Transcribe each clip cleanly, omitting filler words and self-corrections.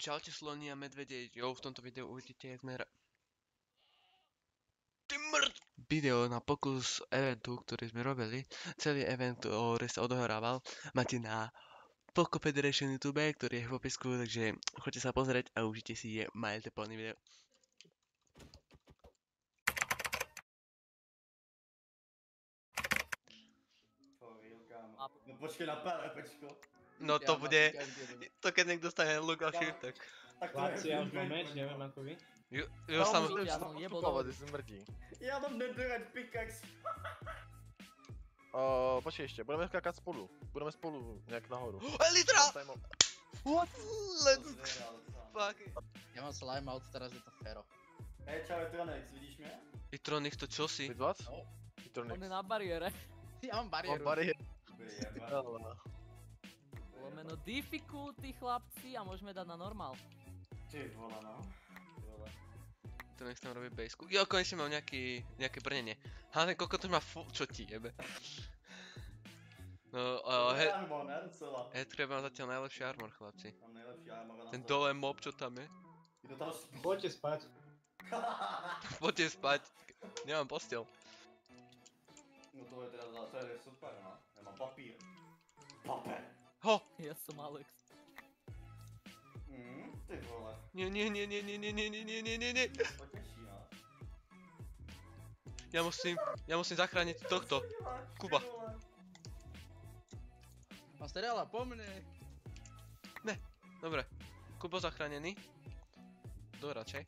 Čaute sloni a medvede, v tomto videu uvidíte, jak sme video na pokus eventu, ktorý sme robili. Celý event, ktorý sa odohrával, máte na Poco Federation YouTube, ktorý je v popisku, takže choďte sa pozrieť a užite si je, majte plný video. No počkej na pár, počko. No to bude, to keď niekto stane look a shift, tak... Chlapci, ja už mám meč, neviem ako vy. Jo sam... Ja mám netherite pickaxe. Počkej ešte, budeme skákať spolu. Budeme spolu nejak nahoru. Elytra! What? Let's fuck. Ja mám slime out, teraz je to Fero. Hej, čau, Etronix, vidíš mě? Itronix, to čo si? Vidz vás? No. Itronix. On je na bariére. Ja mám Mám bariéru. bariéru. Lomeno difficulty, chlapci, a môžeme dať na normál. Ty vole, no. Itronix tam robí baseku. Jo, konečne mám nejaké brnenie. Ten kokot už má čo ti jebe. No, Armor, ne? Docela. Headcrab má zatiaľ najlepší armor, chlapci. Mám nejlepší armor na Ten to. dole mob, čo tam je. Jdu tam Poďte spať. Poďte spať. Nemám postel. No to je teda, to je super, no. Ja mám papír. Papér. Ho! Ja som Alex. Ty vole. Nie. Potěší, no. Ja musím zachrániť tohto. Kuba. Mám stereála, po mne. Dobre. Kubo zachránený. Radšej.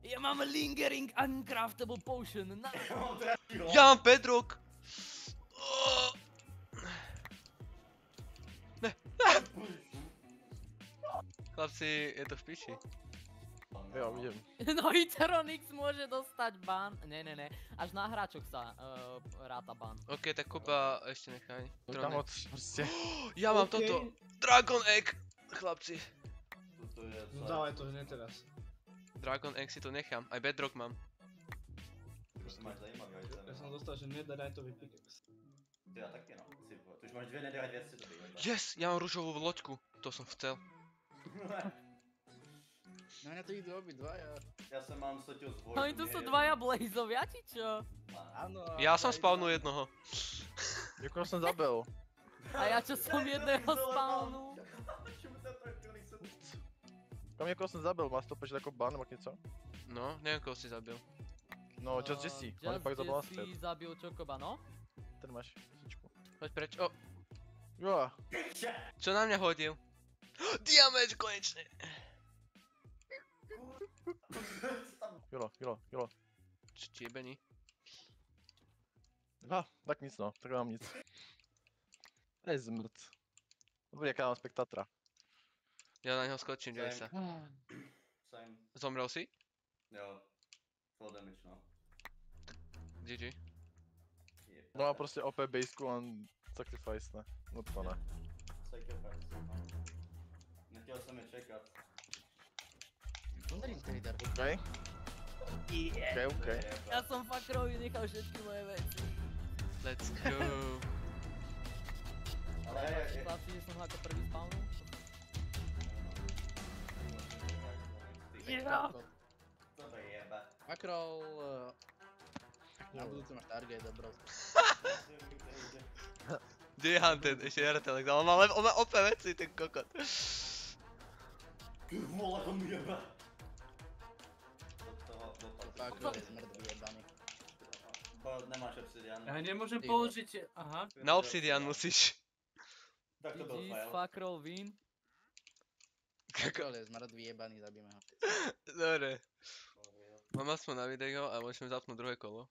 Ja mám lingering uncraftable potion. Ja mám trefilo. Ja mám bedrock! Ne. Chlapci, je to v piči. Jo, vidím. No Itronix môže dostať ban. Ne. Až na hráčok sa ráta ban. OK, tak Kuba ešte nechaj. Tam moc proste. Ja mám toto. Dragon Egg! Chlapci. Toto je No dávaj to, ne teraz. Dragon Egg si to nechám. Aj bedrock mám. To máš zajímavý item. Ja som dostal, že netheriteový pickaxe. Ty ja taky, no. Ty už máš 2 netherite věci, to bývají. Yes! Ja mám rúžovú loďku. To som chcel. Na mňa to idú obidvaja. Ja som mám sotil z Oni tu sú dvaja blazovia, či čo? Áno. Ja som spavnul jednoho. Niekoho som zabil. A ja čo som jedného spavnul? Kam niekoho som zabil, má to počítať ako ban, alebo něco? No, neviem koho si zabil. No, Just Jesse, on je pak zabil na stred. Just zabil Chocoba, no? Ten máš svičku. Poď preč. O, Jo, čo na mňa hodil? Diameč konečne. Jolo. Čo ti jebení? Tak nic no, tak mám nic. To je zmrt. Dobrý, jaká mám spektátora. Ja na neho skočím, dej sa. Same. Zomrel si? Jo. Full damage, no. GG. No a prostě OP baseku on sacrifice, ne? No to ne. Sacrifice, no. Nechtěl jsem je čekat. Wandering Trader. Okej. Okej. Ja som Fakrovi nechal všetky moje veci. Let's go. Ale je... Chlapci, že som ho ako prvý spawnul. Co to jebe? Makrol... Na budúce máš target, dobro. Kde je Hunted? Ešte Jaratelek, ale on má OP veci, ten kokot. Ty vole, to mi jebe. Makrol je zmrt vyjebaný. Nemáš obsidian. Ja nemôžem použiť, aha. Na obsidian musíš. Tak to byl GG, fail. Fakroll win. Makrol je zmrt vyjebaný, zabijeme ho. Dobre. Mám aspoň na video a môžeme zapnúť druhé kolo.